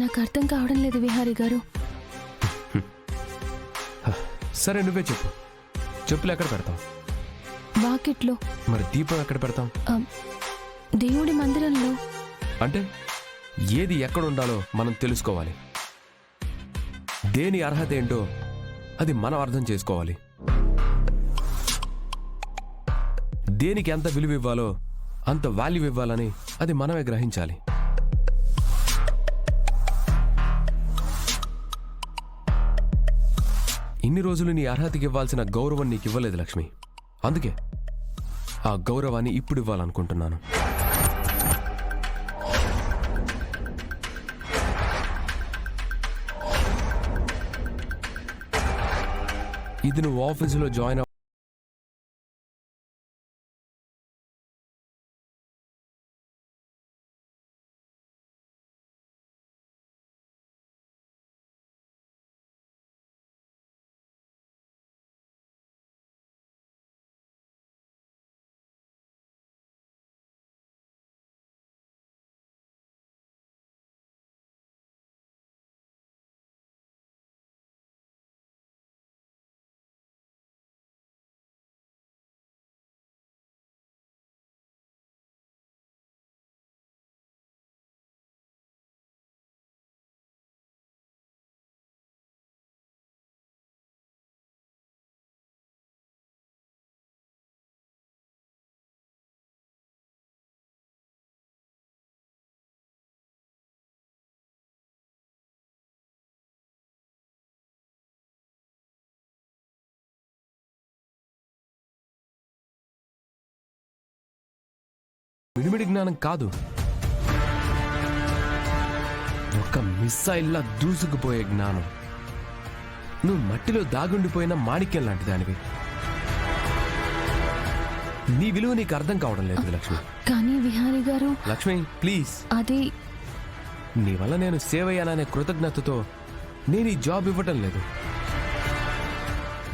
నాకు అర్థం కావడం లేదు విహారీ గారు. సరే నువ్వే చెప్పు. చెప్పులు ఎక్కడ పెడతాం? వాకిట్లో. మరి దీపం ఎక్కడ పెడతాం? దేవుడి మందిరంలో. అంటే ఏది ఎక్కడ ఉండాలో మనం తెలుసుకోవాలి. దేని అర్హత ఏంటో అది మనం అర్థం చేసుకోవాలి. దేనికి ఎంత విలువ ఇవ్వాలో అంత వాల్యూ ఇవ్వాలని అది మనమే గ్రహించాలి. ఇన్ని రోజులు నీ అర్హతకి ఇవ్వాల్సిన గౌరవం నీకు ఇవ్వలేదు లక్ష్మి. అందుకే ఆ గౌరవాన్ని ఇప్పుడు ఇవ్వాలనుకుంటున్నాను. ఇది నువ్వు ఆఫీసులో జాయిన్ మిడిమిడి జ్ఞానం కాదు, ఒక మిస్సైల్లా దూసుకుపోయే జ్ఞానం. నువ్వు మట్టిలో దాగుండిపోయిన మాణిక్యం లాంటి దానివి. నీ విలువ నీకు అర్థం కావడం లేదు లక్ష్మి. కానీ విహారీ గారు. లక్ష్మి ప్లీజ్. అది నీ వల్ల నేను సేవ్ అయ్యాననే కృతజ్ఞతతో నేను ఈ జాబ్ ఇవ్వటం లేదు.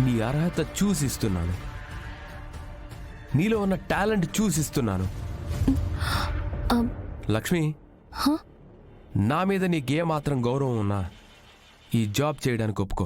నీ అర్హత చూసిస్తున్నాను, నీలో ఉన్న టాలెంట్ చూసిస్తున్నాను. లక్ష్మి, నా మీద నీకే మాత్రం గౌరవం ఉన్నా ఈ జాబ్ చేయడానికి ఒప్పుకో.